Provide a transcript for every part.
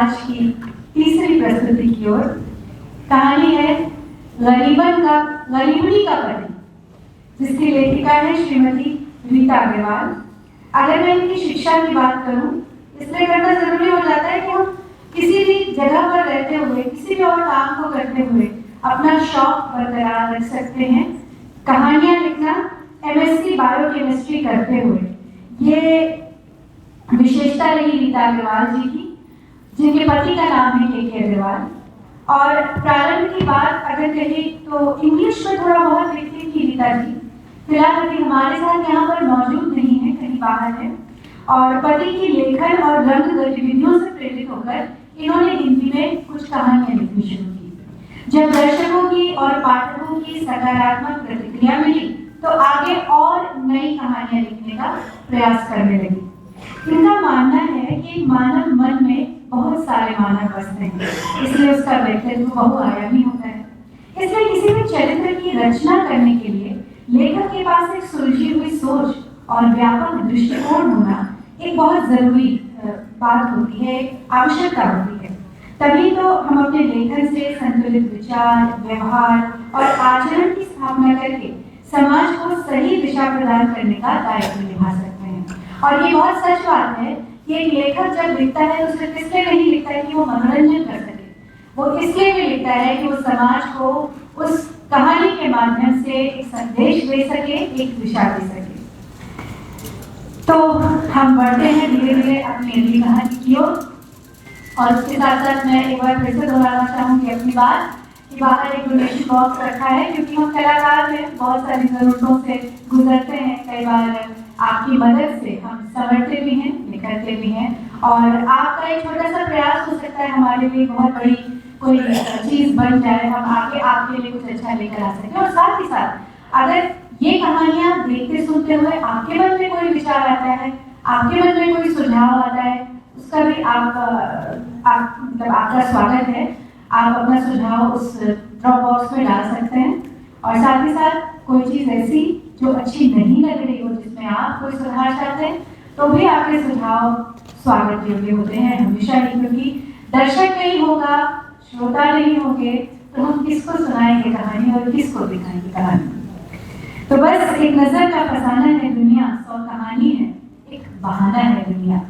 आज की तीसरी प्रस्तुति की ओर। कहानी है गरीबनी का पति, जिसकी लेखिका है श्रीमती रीता अग्रवाल। अगर मैं इनकी शिक्षा की बात करूं, इसलिए करना जरूरी हो जाता है कि हम किसी भी जगह पर रहते हुए, किसी भी और काम को करते हुए अपना शौक बरकरार रख सकते हैं। कहानियां लिखना MSc बायोकेमिस्ट्री करते हुए ये विशेषता रही रीता अग्रवाल जी की, जिनके पति का नाम है KK अग्रवाल। और प्रारंभ की बात अगर कहें तो इंग्लिश में थोड़ा बहुत लिखती थी रीता जी। फिलहाल अभी हमारे साथ यहाँ पर मौजूद नहीं है, कहीं बाहर है। और पति की लेखन और रंग गतिविधियों से प्रेरित होकर इन्होंने हिंदी में कुछ कहानियां लिखनी शुरू की। जब दर्शकों की और पाठकों की सकारात्मक प्रतिक्रिया मिली तो आगे और नई कहानियां लिखने का प्रयास करने लगी। इनका मानना है कि मानव मन में बहुत सारे मानव बसते हैं, इसलिए उसका व्यक्तित्व बहुआयामी होता है। इसलिए किसी भी चरित्र की रचना करने के लिए लेखक के पास एक सुलझी हुई सोच और व्यापक दृष्टिकोण होना एक बहुत जरूरी बात होती है, आवश्यकता होती है। तभी तो हम अपने लेखन से संतुलित विचार, व्यवहार और आचरण की स्थापना करके समाज को सही दिशा प्रदान करने का दायित्व निभा सकते हैं। और ये बहुत सच बात है कि एक लेखक जब लिखता है तो सिर्फ इसलिए नहीं लिखता है कि वो मनोरंजन कर सके, वो इसलिए भी लिखता है कि वो समाज को उस कहानी के माध्यम से एक संदेश दे सके, एक दिशा दे सके। तो हम बढ़ते हैं धीरे धीरे अपनी अगली कहानी की ओर। और उसके साथ साथ मैं एक बार फिर से दोहराना चाहूंगी अपनी बात कि बाहर एक डोनेशन बॉक्स रखा है, क्योंकि हम कलाकार हैं, बहुत सारी जरूरतों से गुजरते हैं। कई बार आपकी मदद से हम संवरते भी हैं, निखरते भी हैं, और आपका एक छोटा सा प्रयास हो सकता है हमारे लिए बहुत बड़ी कोई चीज बन जाए, हम आगे आपके लिए कुछ अच्छा लेकर आ सकें। और साथ ही साथ अगर ये कहानियां देखते सुनते हुए आपके मन में कोई विचार आता है, आपके मन में कोई सुझाव आता है, उसका भी मतलब आपका स्वागत है। आप अपना सुझाव उस ड्रॉप बॉक्स में डाल सकते हैं। और साथ ही साथ कोई चीज ऐसी जो अच्छी नहीं लग रही हो, जिसमें आप कोई सुधार चाहते हैं, तो भी आपके सुझाव स्वागत योग्य होते हैं हमेशा ही। क्योंकि दर्शक नहीं होगा, श्रोता नहीं होंगे, तो हम किसको सुनाएंगे कहानी और किसको दिखाएंगे कहानी। तो बस एक नजर का फसाना है दुनिया, 100 कहानी है, एक बहाना है दुनिया।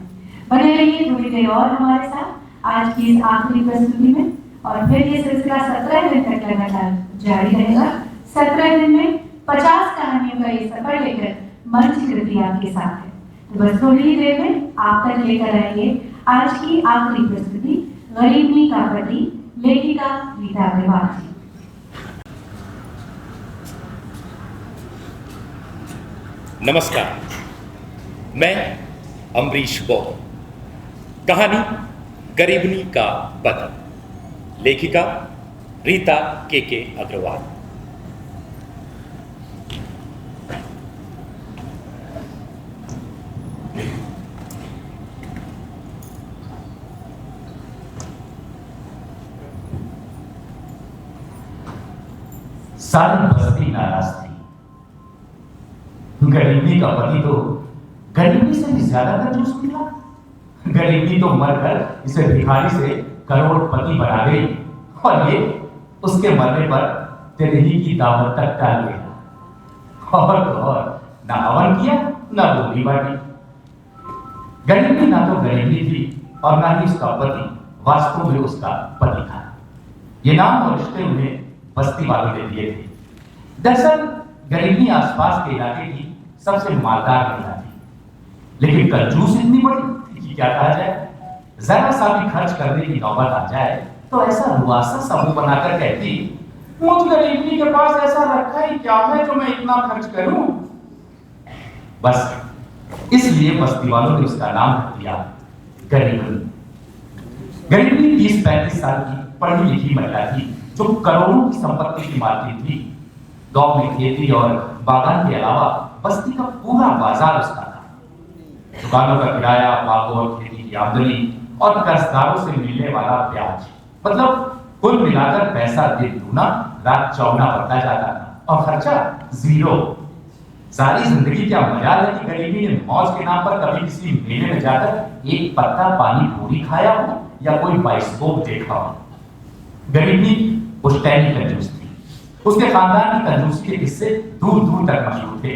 बने रहिए थोड़ी देर और हमारे साथ आज की इस आखिरी प्रस्तुति में, और फिर ये सिलसिला 17 दिन तक लगातार जारी रहेगा। 17 दिन में 50 कहानियों का ये सफर लेकर मंच कृति आपके साथ है। तो बस थोड़ी ही देर में आप तक लेकर आएंगे आज की आखिरी प्रस्तुति गरीबनी का पति, लेखिका रीता अग्रवाल जी। नमस्कार, मैं अमरीश बौद्ध। कहानी गरीबनी का पति, लेखिका रीता KK अग्रवाल। सारी बस्ती नाराज थी। गरीबी का पति तो गरीबी से भी ज्यादा कंजूस निकला। गरीबी तो मरकर इसे भिखारी से करोड़पति बना गई, और ये उसके मरने पर तिरही की दावत तक टाल गया। और ना हवन किया, ना बोली बाटी। गरीबी ना तो गरीबी थी और ना ही उसका पति वास्तव में उसका पति था। ये नाम और रिश्ते उन्हें बस्ती वालों ने दिए थे। दरअसल गरीबी आसपास के इलाके की सबसे मालदार महिला थी, लेकिन कंजूस इतनी बड़ी कि क्या कहा जाए। जरा सा भी खर्च करने की नौबत आ जाए तो ऐसा रुआसा समूह बनाकर कहती, मुझ गरीबी के पास ऐसा रखा ही क्या है जो मैं इतना खर्च करूं। बस इसलिए बस्ती वालों ने उसका नाम रख दिया गरीबनी। गरीबनी 30-35 साल की पढ़ी लिखी महिला थी, जो करोड़ों की संपत्ति की मालकिन थी। गांव में खेती और बागान के अलावा बस्ती का पूरा बाजार उसका था। दुकानों का किराया, बागों और खेती की आमदनी और कर्जदारों से मिलने वाला ब्याज, मतलब कुल मिलाकर पैसा दिन दूना रात चौगुना बढ़ता जाता था, और खर्चा जीरो। सारी जिंदगी क्या मजाल है कि गरीबी ने मौज के नाम पर कभी किसी मेले में जाकर एक पत्ता पानी पूरी खाया हो या कोई बाइस्कोप देखा हो। गरीबी पुश्तैनी कंजूस थी। उसके खानदान की कंजूसी के किस्से दूर दूर तक मशहूर थे।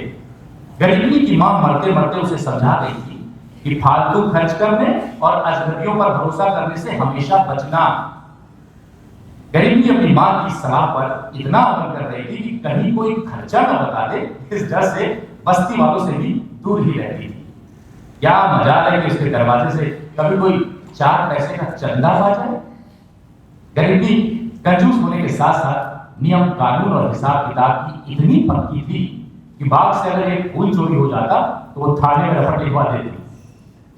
गरीबी की मां मरते मरते उसे समझा गई थी कि फालतू खर्च करने और अजनबियों पर भरोसा करने से हमेशा बचना। गरीबी अपनी मां की सलाह पर इतना अमल कर रही थी कि कहीं कोई खर्चा न बता दे, इस डर से बस्ती वालों से भी दूर ही रहती थी। क्या मजाल है कि उसके दरवाजे से कभी कोई 4 पैसे का चंदा पा जाए। गरीबी कंजूस होने के साथ साथ नियम कानून और हिसाब किताब की इतनी पक्की थी कि बाग से अगर एक फूल चोरी हो जाता तो वो थाने में रपट लिखवा देती।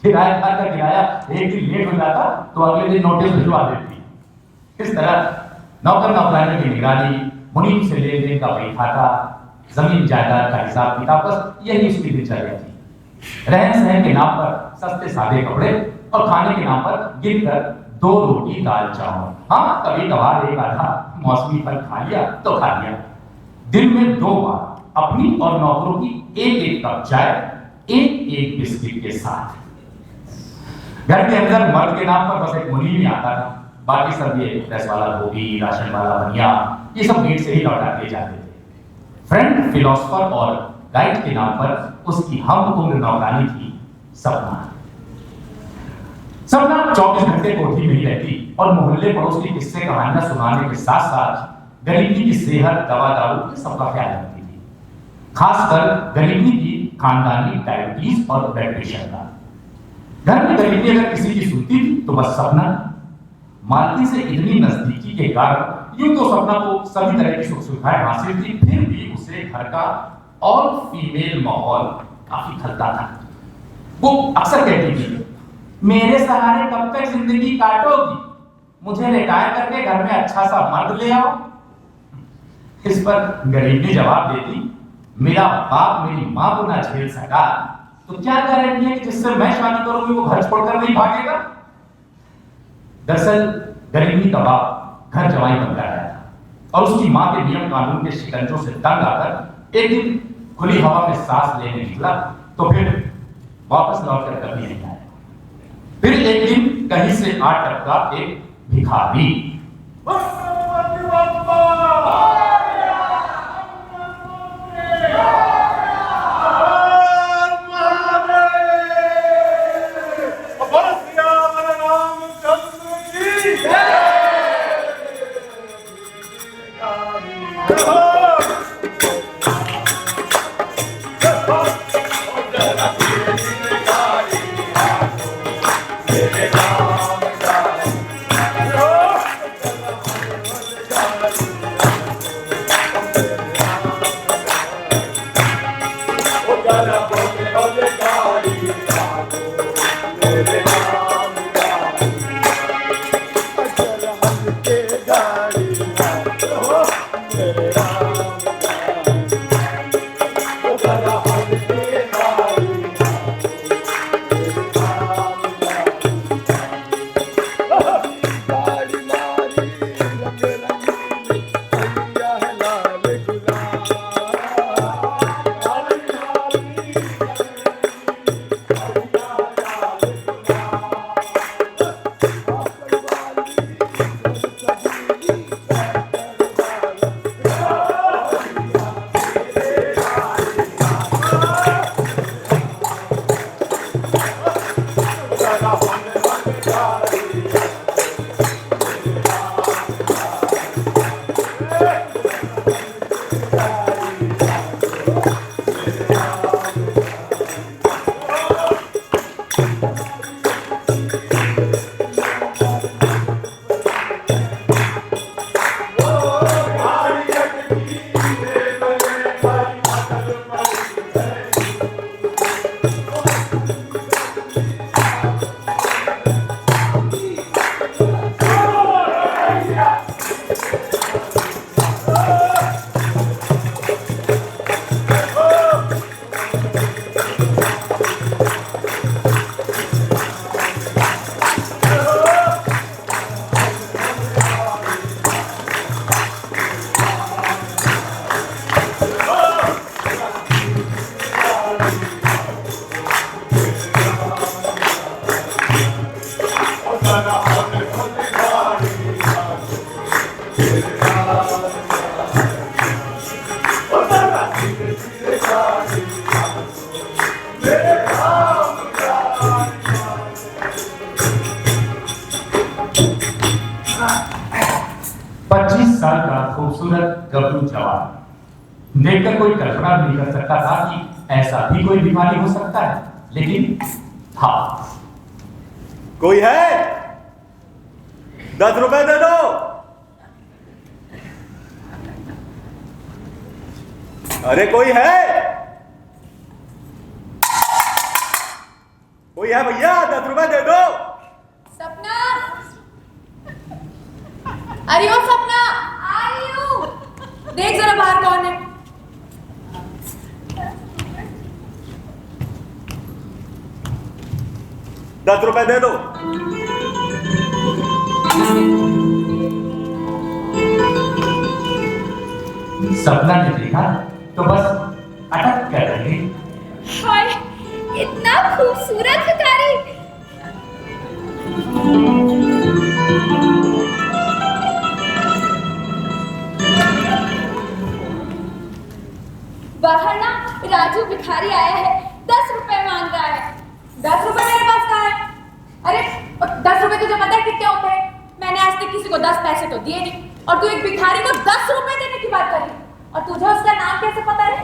किराएदार का किराया एक दिन लेट हो जाता तो अगले दिन नोटिस भिजवा देती। इस तरह नौकर नौकरानी की निगरानी, मुनीम से लेन देन का बही खाता, जमीन जायदाद का हिसाब किताब, बस यही उसकी दिनचर्या थी। रहन सहन के नाम पर सस्ते सादे कपड़े और खाने के नाम पर गिनकर 2 रोटी दाल चावल। हाँ, कभी कभार एक आधा मौसमी फल खा लिया तो खा लिया। दिन में 2 बार अपनी और नौकरों की एक कप चाय, एक बिस्किट के साथ। घर के अंदर मर्द के नाम पर बस एक मुनीम ही आता था। बाकी सब ये प्रेस वाला धोबी, राशन वाला बनिया, ये सब गेट से ही लौटा दिए जाते थे। फ्रेंड, फिलोसफर और गाइड के नाम पर उसकी हम उम्र नौकरानी थी सपना। सपना 24 घंटे कोठी में ही रहती और मोहल्ले पड़ोस की किस्से कहानियां सुनाने के साथ साथ गरीबी की सेहत, दवा दारू सबका ख्याल रखती थी। खासकर गरीबी की खानदानी डायबिटीज और ब्लड प्रेशर का। घर में गरीबी अगर किसी की सुनती थी तो बस सपना। मालती से इतनी नजदीकी के कारण यूं तो सपना को सभी तरह की सुख सुविधाएं हासिल थी, फिर भी उसे घर का और फीमेल माहौल काफी खलता था। वो अक्सर कहती थी, मेरे सहारे कब तक जिंदगी काटोगी, मुझे रिटायर करके घर में अच्छा सा मर्द ले आओ। इस पर गरीबी जवाब देती, मेरा बाप मेरी मां को ना झेल सका तो क्या गारंटी है कि जिससे मैं शादी करूंगी वो घर छोड़कर नहीं भागेगा। दरअसल गरीबी का बाप घर जवाई बनकर आया था और उसकी मां के नियम कानून के शिकंजों से तंग आकर एक दिन खुली हवा में सांस लेने निकला तो फिर वापस लौटकर कभी नहीं आया। फिर एक दिन कहीं से आ टपका एक भिखारी। समय कोई कल्पना भी नहीं कर सकता था कि ऐसा भी कोई भिखारी हो सकता है, लेकिन था। कोई है? 10 रुपए दे दो। अरे कोई है? कोई है भैया? 10 रुपए दे दो। सपना, अरे ओ सपना, आ रही हूँ। देख जरा बाहर कौन है। ₹10 दे दो। सपना ने देखा तो बस अटक कर रही। हाय, इतना खूबसूरत भिखारी। बाहर ना राजू भिखारी आया है, 10 रुपए मांग रहा है। 10 रुपए मेरे पास कहाँ है? अरे 10 रुपए तुझे पता है कितने होते हैं? मैंने आज तक किसी को 10 पैसे तो दिए नहीं, और तू एक भिखारी को 10 रुपए देने की बात कर रही। और तुझे उसका नाम कैसे पता है?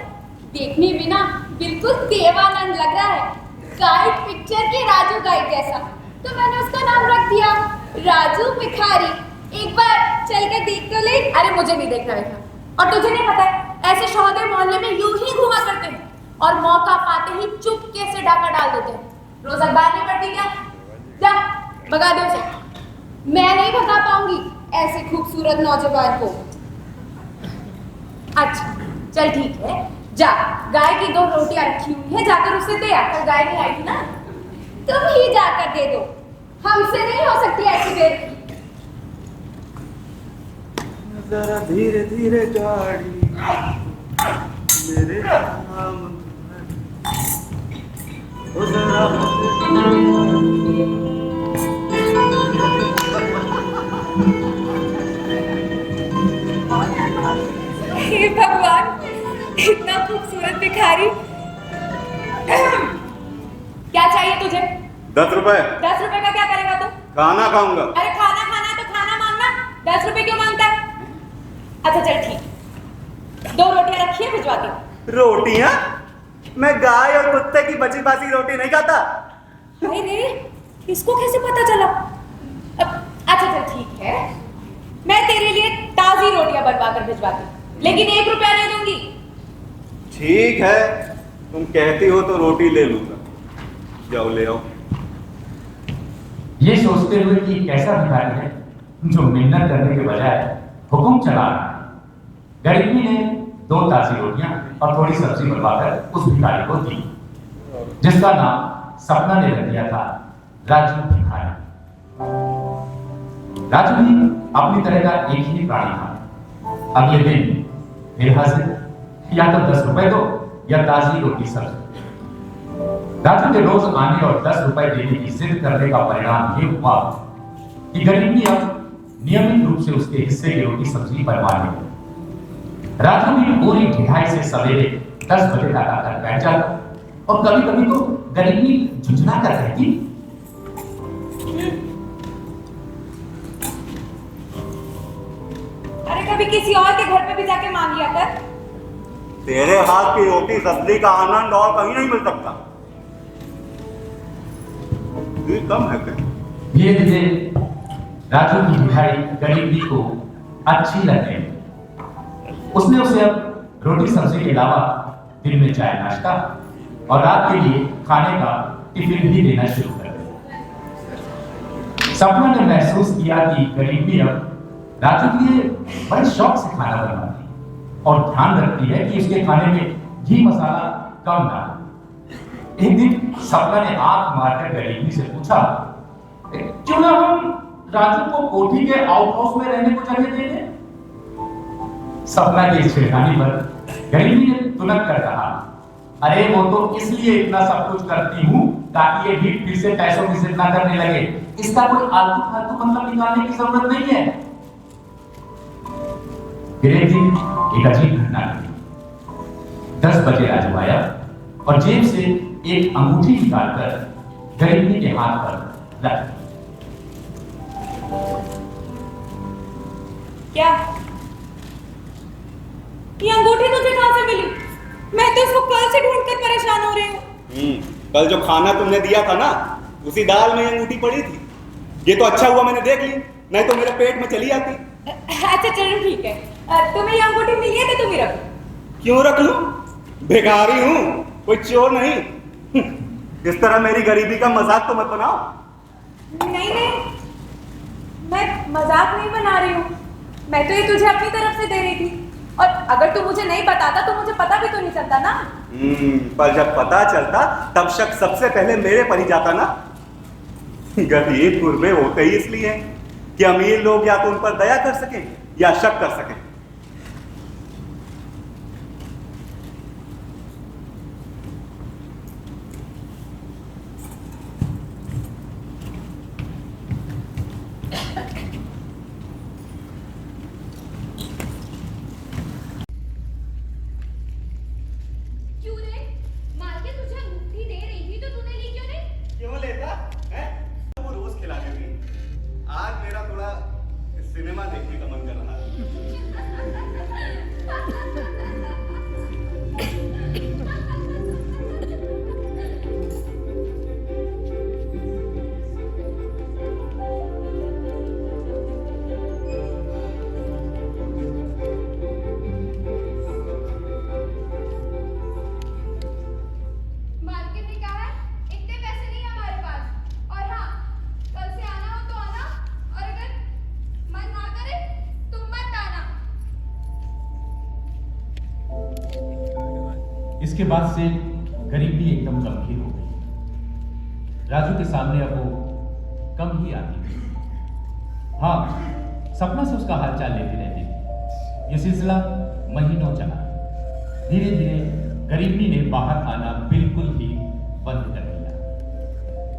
देखने में ना बिल्कुल देवानंद लग रहा है, गाइड पिक्चर के राजू गाइड जैसा, तो मैंने उसका नाम रख दिया राजू भिखारी। एक बार चल के देख तो ले। अरे मुझे नहीं देखना देखना। और तुझे नहीं पता है, ऐसे शौदे मोहल्ले में यूं ही घुमा करते हैं और मौका पाते ही चुपके से डाका डाल देते हैं। रोज अखबार नहीं पढ़ती क्या? जा भगा दे उसे। मैं नहीं भगा पाऊंगी ऐसे खूबसूरत नौजवान को। अच्छा चल ठीक है, जा, गाय की 2 रोटियां रखी हुई है, जाकर उसे दे आ। कल गाय नहीं आई थी ना, तुम ही जाकर दे दो, हमसे नहीं हो सकती ऐसी देर। जरा धीरे धीरे गाड़ी मेरे नाम ओ जरा। हे भगवान, इतना खूबसूरत भिखारी। क्या चाहिए तुझे? 10 रुपए। 10 रुपए का क्या करेगा तू? खाना खाऊंगा। अरे खाना खाना है तो खाना मांगना, 10 रुपए क्यों मांगता है? अच्छा चल ठीक, 2 रोटियां रखी है, भिजवा दी। रोटियां? मैं गाय और कुत्ते की बची बासी रोटी नहीं खाता। अरे रे, इसको कैसे पता चला? अच्छा चल ठीक है, मैं तेरे लिए ताजी रोटियां बनवा कर भिजवाती, लेकिन 1 रुपया नहीं दूंगी। ठीक है, तुम कहती हो तो रोटी ले लूंगा। जाओ ले आओ। ये सोचते हुए कि कैसा भिखारी है जो मेहनत करने के बजाय हुक्म चला रहा है, गरीबी ने 2 ताजी रोटियां और थोड़ी सब्जी बनवाकर उस भिखारी को दी, जिसका नाम सपना ने रख दिया था राजू भिखारी। राजू भी अपनी तरह का एक ही प्राणी था। अगले दिन फिर हाजिर, या तो 10 रुपए दो या ताजी रोटी सब्जी। राजू के रोज आने और 10 रुपए देने की जिद करने का परिणाम ये हुआ कि गरीब ने अब नियमित रूप से उसके हिस्से की रोटी सब्जी बनवाने लगी। राजू भी पूरी ढिलाई से सवेरे 10 बजे तक आकर बैठ जाता, और कभी कभी तो गरीबी झुंझुना कर रहती। अरे कभी किसी और के घर पे भी जाके मांग लिया कर। तेरे हाथ की रोटी सब्जी का आनंद और कहीं नहीं मिल सकता। ये कम है क्या? धीरे धीरे राजू की भिखारी गरीबी को अच्छी लगने लगी। उसने उसे अब रोटी सब्जी के अलावा दिन में चाय नाश्ता और रात के लिए खाने का टिफिन भी देना शुरू कर दिया। सपना ने महसूस किया कि गरीबी अब राजू के लिए बड़े शौक से खाना बनाती और ध्यान रखती है कि उसके खाने में घी मसाला कम ना हो। एक दिन सपना ने आंख मारकर गरीबी से पूछा, क्यों ना हम राजू को कोठी के आउट हाउस में रहने को जगह दे दें? सपना की इस छेड़खानी पर गरीबी ने तुनक कर कहा, अरे वो तो इसलिए इतना सब कुछ करती हूँ ताकि ये भीड़ फिर से पैसों की जिद ना करने लगे। इसका कोई आलतू फालतू मतलब निकालने की जरूरत नहीं है। फिर एक दिन एक अजीब घटना घटी। 10 बजे राजू आया और जेब से एक अंगूठी निकालकर गरीबी के हाथ पर रख दी। क्या ये अंगूठी तुझे कहां से मिली? मैं तो इसको कल से ढूंढ कर परेशान हो रही हूँ। कल जो खाना तुमने दिया था ना, उसी दाल में ये अंगूठी पड़ी थी। ये तो अच्छा हुआ मैंने देख ली, नहीं तो मेरे पेट में चली आती। अच्छा चलो ठीक है, तुम्हें ये अंगूठी मिली है तो तुम ही रखो। क्यों रख लूं? भिखारी हूं, कोई चोर नहीं। इस तरह मेरी गरीबी का मजाक तो मत बनाओ। नहीं नहीं, मैं मजाक नहीं बना रही हूँ, मैं तो ये तुझे अपनी तरफ से दे रही थी। और अगर तू मुझे नहीं बताता तो मुझे पता भी तो नहीं चलता ना। पर जब पता चलता तब शक सबसे पहले मेरे पर ही जाता ना। गरीब गुरबे होते ही इसलिए कि अमीर लोग या तो उन पर दया कर सकें या शक कर सकें। क्यों रे? मालकिन तुझे अंगूठी दे रही थी तो तूने ली क्यों नहीं? क्यों लेता है? वो रोज खिलाने भी। आज मेरा थोड़ा सिनेमा देखने का मन कर रहा है। मालकिन ने कहा है इतने पैसे नहीं है हमारे पास। और हाँ, कल से आना हो तो आना, और अगर मन ना करे तो मत आना। इसके बाद से गरीबी एकदम गंभीर हो गई। राजू के सामने अब वो कम ही आती थी। हाँ, सपना से उसका हालचाल लेती रहती थी। ये सिलसिला महीनों चला। धीरे धीरे गरीबी ने बाहर आना बिल्कुल ही बंद कर दिया।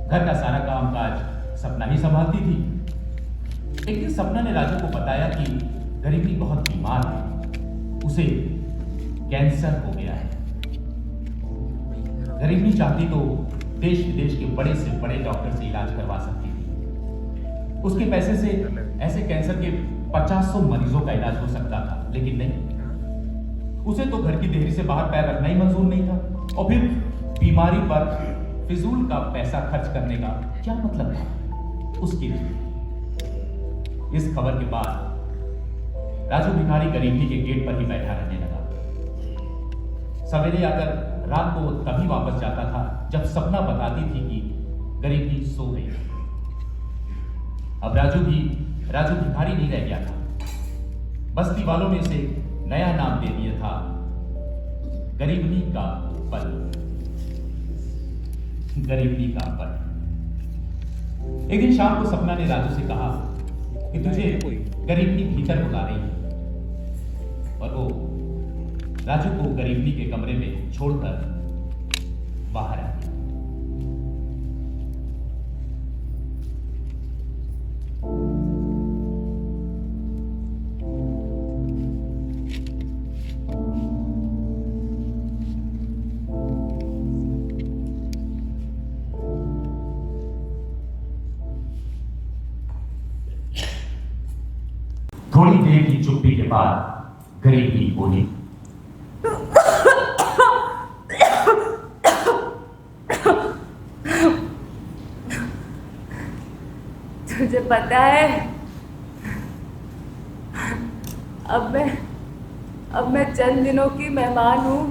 घर का सारा काम काज सपना ही संभालती थी। एक दिन सपना ने राजू को बताया कि गरीबी बहुत बीमार है, उसे कैंसर हो गया है। गरीबी चाहती तो देश विदेश के बड़े से बड़े डॉक्टर से इलाज करवा सकती थी। उसके पैसे से ऐसे कैंसर के 50-100 मरीजों का इलाज हो सकता था, लेकिन नहीं। उसे तो घर की देहरी से बाहर पैर रखना ही मंजूर नहीं था, और फिर बीमारी पर फिजूल का पैसा खर्च करने का क्या मतलब था उसके लिए। इस खबर के बाद राजू भिखारी गरीबी के गेट पर ही बैठा रहने लगा। सवेरे आकर रात को तभी वापस जाता था जब सपना बताती थी कि गरीबी सो गई। अब राजू भिखारी नहीं रह गया था। बस्ती वालों ने उसे नया नाम दे दिया था, गरीबनी का पल। गरीबनी का पल। एक दिन शाम को सपना ने राजू से कहा कि तुझे गरीबनी भीतर बुला रही है, और वो राजू को गरीबनी के कमरे में छोड़कर बाहर आ गया। थोड़ी देर की चुप्पी के बाद गरीबी बोली, तुझे पता है, अब मैं चंद दिनों की मेहमान हूँ।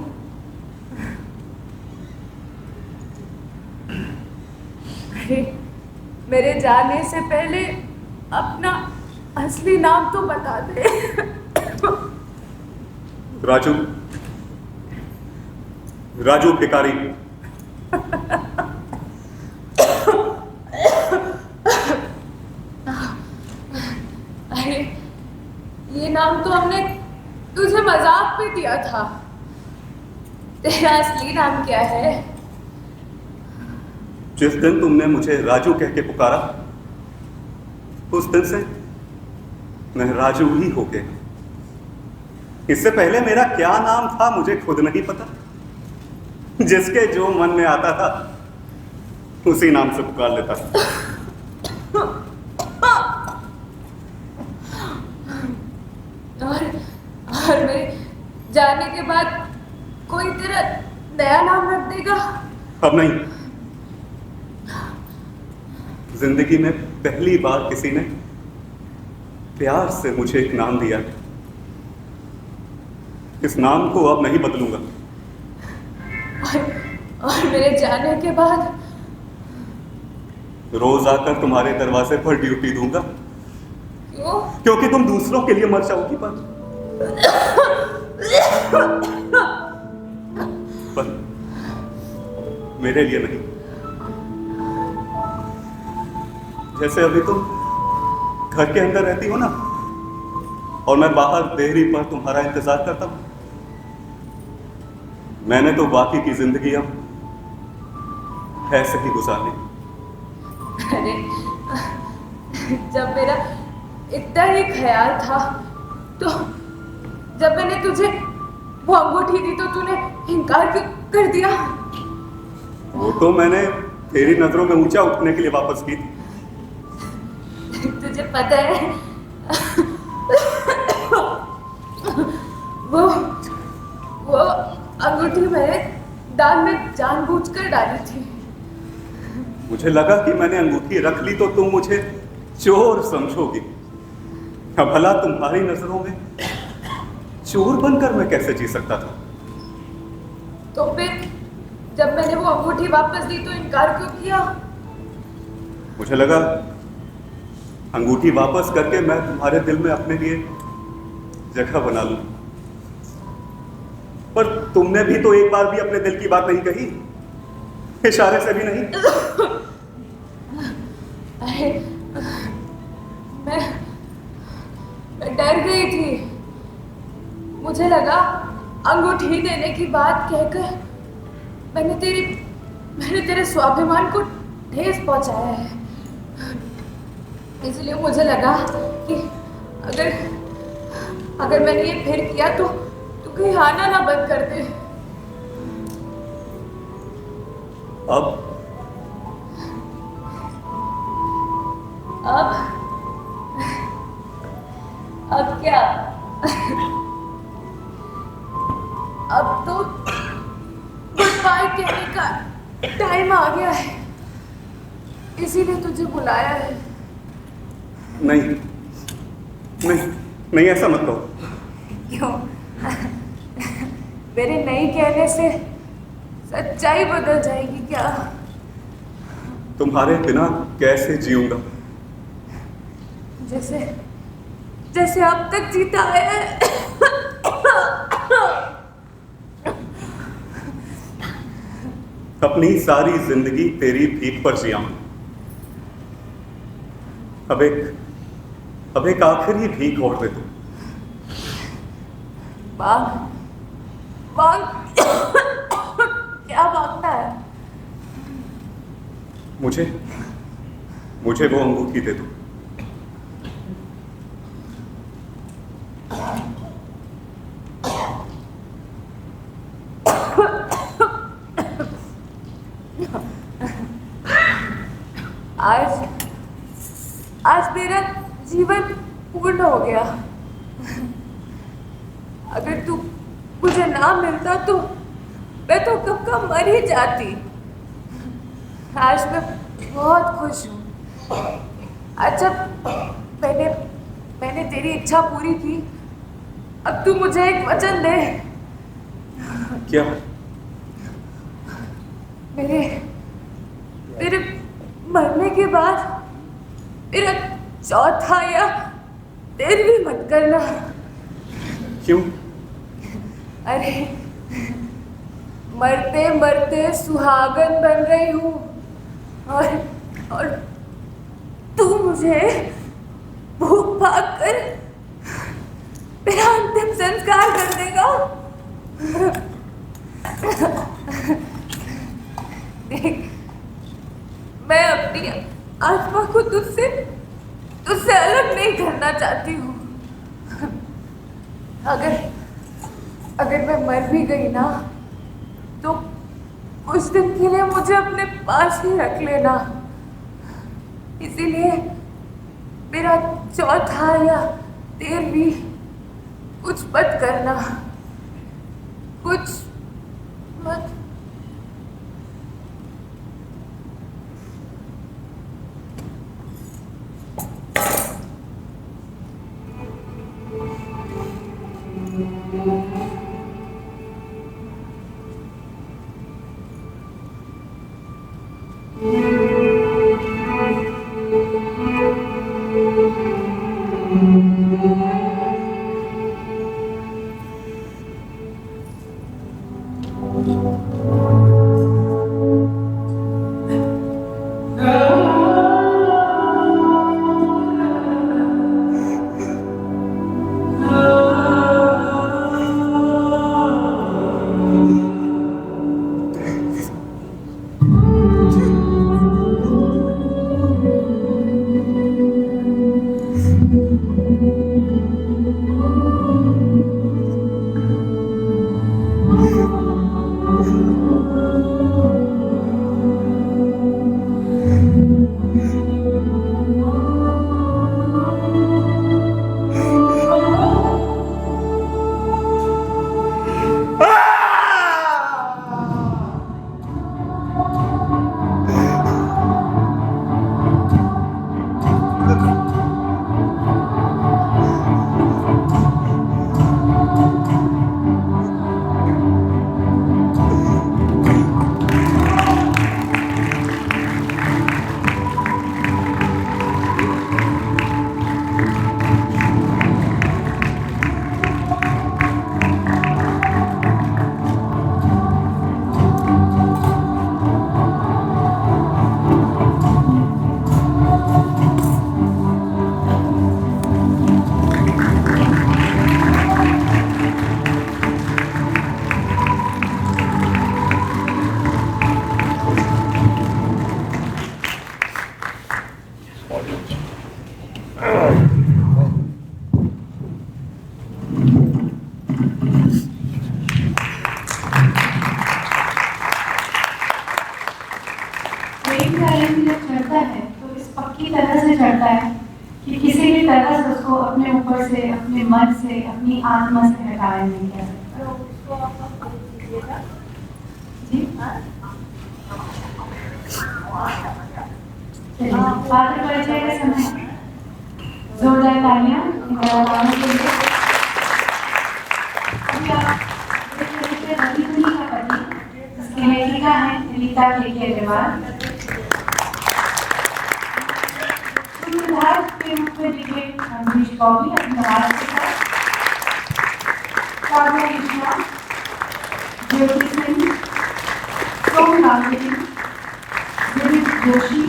मेरे जाने से पहले अपना असली नाम तो बता दे। राजू भिखारी। अरे, ये नाम तो हमने तुझे मजाक में दिया था। तेरा असली नाम क्या है? जिस दिन तुमने मुझे राजू कह के पुकारा, उस दिन से मैं राजू ही हो गया। इससे पहले मेरा क्या नाम था मुझे खुद नहीं पता। जिसके जो मन में आता था उसी नाम से पुकार लेता था। और मेरे जाने के बाद कोई तेरा देगा? अब नहीं। जिंदगी में पहली बार किसी ने प्यार से मुझे एक नाम दिया। इस नाम को अब नहीं बदलूंगा। और मेरे जाने के बाद रोज आकर तुम्हारे दरवाजे पर ड्यूटी दूंगा। क्यों? क्योंकि तुम दूसरों के लिए मर जाओगी, पर मेरे लिए नहीं। जैसे अभी तुम घर के अंदर रहती हो ना, और मैं बाहर देरी पर तुम्हारा इंतजार करता हूं, मैंने तो बाकी की जिंदगी अब ऐसे ही गुजारनी। अरे जब मेरा इतना ही ख्याल था, तो जब मैंने तुझे वो अंगूठी दी तो तूने इनकार क्यों कर दिया? वो तो मैंने तेरी नजरों में ऊंचा उठने के लिए वापस की थी। तुझे पता है वो अंगूठी मैंने दान में जानबूझकर डाली थी। मुझे लगा कि मैंने अंगूठी रख ली तो तुम मुझे चोर समझोगी। अब भला तुम्हारी नजरों में चोर बनकर मैं कैसे जी सकता था? तो फिर जब मैंने वो अंगूठी वापस दी तो इनकार क्यों किया? मुझे लगा अंगूठी वापस करके मैं तुम्हारे दिल में अपने लिए जगह बना लूं। पर तुमने भी तो एक बार भी अपने दिल की बात नहीं कही, इशारे से भी नहीं। अरे मैं डर गई थी। मुझे लगा अंगूठी देने की बात कहकर मैंने तेरे स्वाभिमान को ठेस पहुंचाया है। इसलिए मुझे लगा कि अगर मैंने ये फिर किया तो तू कहीं आना ना बंद कर दे। अब क्या? अब तो गुड बाय कहने का टाइम आ गया है, इसीलिए तुझे बुलाया है। नहीं नहीं नहीं, ऐसा मत कहो। क्यों? मेरे नहीं कहने से सच्चाई बदल जाएगी क्या? तुम्हारे बिना कैसे जीऊंगा? जैसे अब तक जीता है। अपनी सारी जिंदगी तेरी भीख पर जिया हूं। अब एक आखिरी भीख और दे दो। मांग क्या मांगता है? मुझे वो अंगूठी दे दो। आज मेरा जीवन पूर्ण हो गया। अगर तू मुझे ना मिलता तो मैं तो कब का मर ही जाती। आज मैं बहुत खुश हूँ। अच्छा, मैंने तेरी इच्छा पूरी की। अब तू मुझे एक वचन दे। क्या? मेरे मरने के बाद मेरा चौथा या 13वीं मत करना। क्यों? अरे मरते मरते सुहागन बन रही हूँ, और तू मुझे भूख भाग कर मेरा अंतिम संस्कार कर देगा। देख, मैं अपनी आत्मा को तुझसे अलग नहीं करना चाहती हूँ। अगर मैं मर भी गई ना, तो कुछ दिन के लिए मुझे अपने पास ही रख लेना। इसीलिए मेरा चौथा या 13वीं कुछ मत करना, कुछ मत प्रेम का रंग जब चढ़ता है तो इस पक्की तरह से चढ़ता है कि किसी भी तरह से उसको अपने ऊपर से, अपने मन से, अपनी आत्मा से हटाया नहीं जा सकता। जी चलिए, पात्र परिचय का समय। जोरदार तालियां मेहराबानों के लिए। अभी आप देख रहे थे गरीबनी का पति, जिसकी लेखिका है रीता के अग्रवाल। सिद्धार्थ के रूप में लिखे अमरीश बॉबी अपने आवाज के साथ। काव्या कृष्णा, ज्योति सिंह, सोम गांधी, दिलीप जोशी,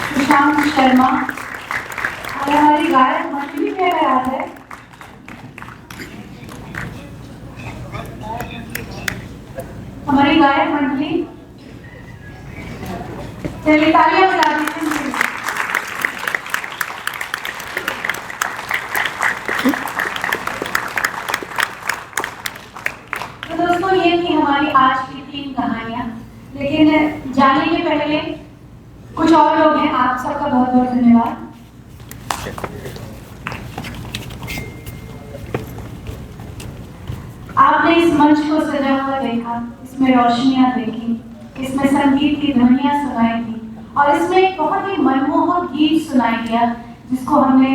सुशांत शर्मा और हमारी गायक मंडली भी अगर आ जाए। हमारी गायक मंडली, चलिए तालियां बजा दीजिए। तो दोस्तों, ये थी हमारी आज की 3 कहानियां। लेकिन जाने के पहले कुछ और लोग हैं। आप सबका बहुत बहुत धन्यवाद। आपने इस मंच को सजा हुआ देखा, इसमें रोशनियां देखी, इसमें संगीत की ध्वनियां सुनाई दी और इसमें एक बहुत ही मनमोहक गीत सुनाई दिया जिसको हमने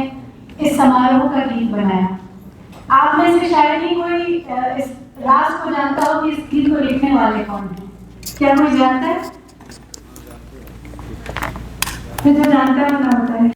इस समारोह का गीत बनाया। आप में से शायद ही कोई इस राज को जानता हो कि इस गीत को लिखने वाले कौन हैं। क्या कोई जानता है? फिर जो जानता है वो ना होता है।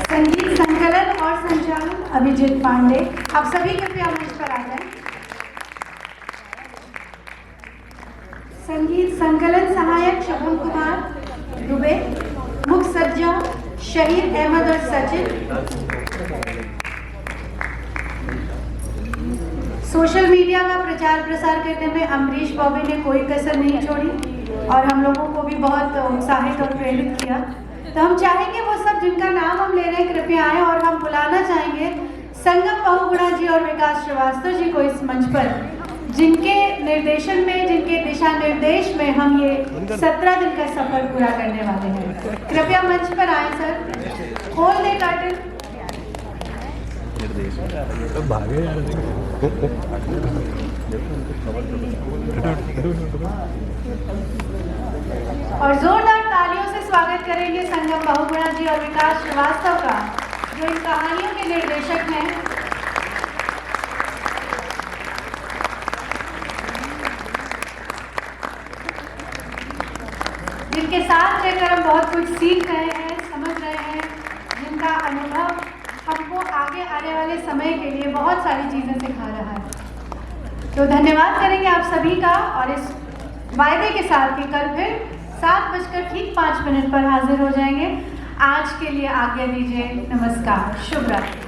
संगीत संकलन और संचालन अभिजीत पांडे। आप सभी कृपया मंच पर आ जाएं। संगीत संकलन सहायक शुभम कुमार दुबे। मुख्य सज्जा शहीद अहमद और सचिन। सोशल मीडिया का प्रचार प्रसार करने में अमरीश बॉबी ने कोई कसर नहीं छोड़ी और हम लोगों को भी बहुत उत्साहित और प्रेरित किया। तो हम चाहेंगे वो सब जिनका नाम हम ले रहे हैं कृपया आए और हम बुलाना चाहेंगे संगम बहुगुणा जी और विकास श्रीवास्तव जी को इस मंच पर, जिनके निर्देशन में, जिनके दिशा निर्देश में हम ये 17 दिन का सफर पूरा करने वाले हैं। कृपया मंच पर आए सर। खोल दे कर्टन। और जोरदार तालियों से स्वागत करेंगे संगम बहुगुणा जी और विकास श्रीवास्तव का, जो इन कहानियों के निर्देशक हैं। जिनके साथ रहकर हम बहुत कुछ सीख रहे हैं, समझ रहे हैं, जिनका अनुभव हमको आगे आने वाले समय के लिए बहुत सारी चीजें सिखा रहा है। तो धन्यवाद करेंगे आप सभी का और इस वायदे के साथ कि कल फिर 7:05 पर हाजिर हो जाएंगे। आज के लिए आज्ञा दीजिए। नमस्कार, शुभ रात्रि।